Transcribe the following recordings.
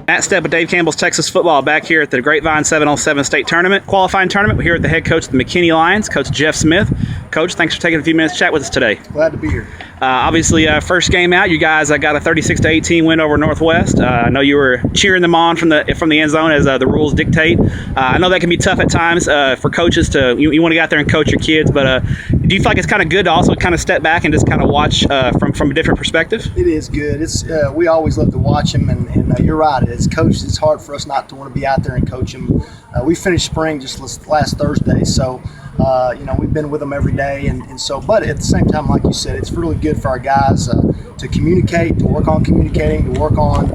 Matt Stepp with Dave Campbell's Texas Football back here at the Grapevine 7-on-7 State Tournament, qualifying tournament. We're here with the head coach of the McKinney Lions, Coach Jeff Smith. Coach, thanks for taking a few minutes to chat with us today. Glad to be here. Obviously, first game out, you guys got a 36-18 win over Northwest. I know you were cheering them on from the end zone as the rules dictate. I know that can be tough at times for coaches to you want to get out there and coach your kids, but do you feel like it's kind of good to also kind of step back and just kind of watch from a different perspective? It is good. It's we always love to watch them, and you're right. As coaches, it's hard for us not to want to be out there and coach them. We finished spring just last Thursday, so we've been with them every day, and so. But at the same time, like you said, it's really good for our guys to communicate, to work on communicating, to work on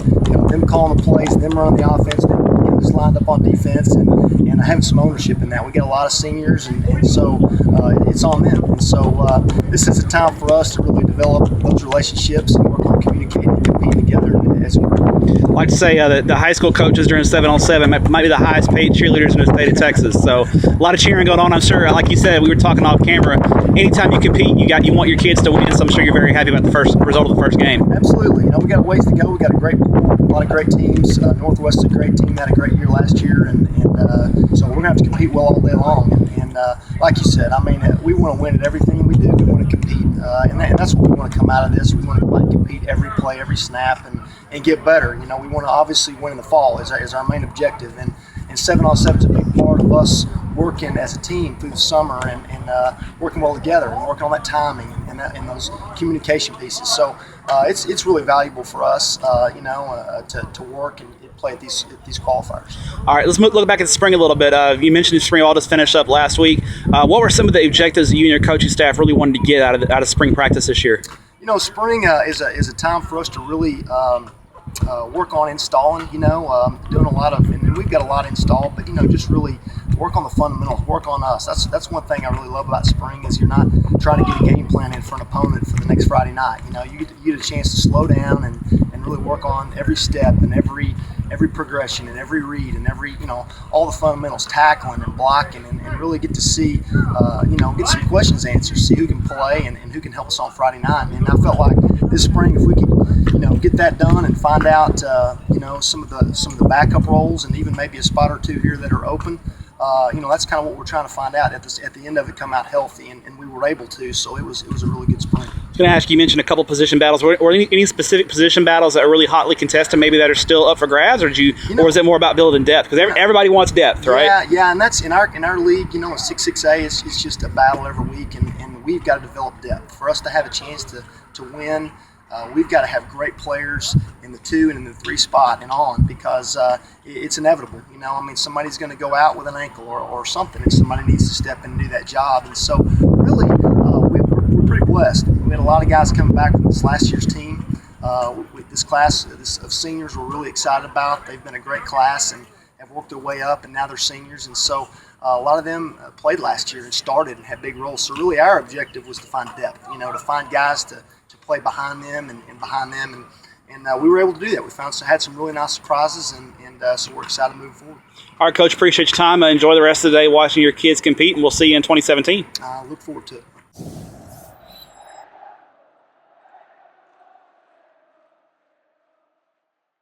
them calling the plays, them running the offense, them getting us lined up on defense, and having some ownership in that. We get a lot of seniors, and so it's on them. And so this is a time for us to really develop those relationships and work on communicating and competing together as a group. I like to say that the high school coaches during 7-on-7 might be the highest paid cheerleaders in the state of Texas. So a lot of cheering going on, I'm sure. Like you said, we were talking off camera. Anytime you compete, you want your kids to win. So I'm sure you're very happy about the first result of the first game. Absolutely. We got a ways to go. We got a lot of great teams. Northwest is a great team. Had a great year last year, and so we're gonna have to compete well all day long. And like you said, we want to win at everything we do. We want to compete, and that's what we want to come out of this. We want to compete every play, every snap, and get better. We want to obviously win in the fall is our main objective, and 7-on-7 is a big part of us working as a team through the summer and working well together and working on that timing and those communication pieces. So it's really valuable for us, to work and play at these qualifiers. All right, let's look back at the spring a little bit. You mentioned the spring all just finished up last week. What were some of the objectives that you and your coaching staff really wanted to get out of spring practice this year? Spring is a time for us to really work on installing, doing a lot of, and we've got a lot installed, but just really work on the fundamentals, work on us. That's one thing I really love about spring is you're not trying to get a game plan in for an opponent for the next Friday night. You get a chance to slow down and really work on every step and every progression and every read and every all the fundamentals, tackling and blocking, and really get to see get some questions answered, see who can play and who can help us on Friday night. And I felt like this spring, if we could get that done and find out some of the backup roles and even maybe a spot or two here that are open, that's kind of what we're trying to find out at the end of it, come out healthy, and we were able to. So it was a really good spring. I was going to ask you mentioned a couple position battles. Or any specific position battles that are really hotly contested, maybe that are still up for grabs, or or is it more about building depth? Because everybody wants depth, right? Yeah, and that's in our league. In 6A, it's just a battle every week, and we've got to develop depth for us to have a chance to win. We've got to have great players in the 2 and in the 3 spot and on, because it's inevitable. Somebody's going to go out with an ankle or something, and somebody needs to step in and do that job. And so really, we're pretty blessed. We had a lot of guys coming back from this last year's team. With this class of seniors, we're really excited about. They've been a great class and have worked their way up, and now they're seniors. And so a lot of them played last year and started and had big roles. So really our objective was to find depth, to find guys to play behind them and behind them, and we were able to do that. We had some really nice surprises, and so we're excited to move forward. All right, Coach, appreciate your time. Enjoy the rest of the day watching your kids compete, and we'll see you in 2017. Look forward to it.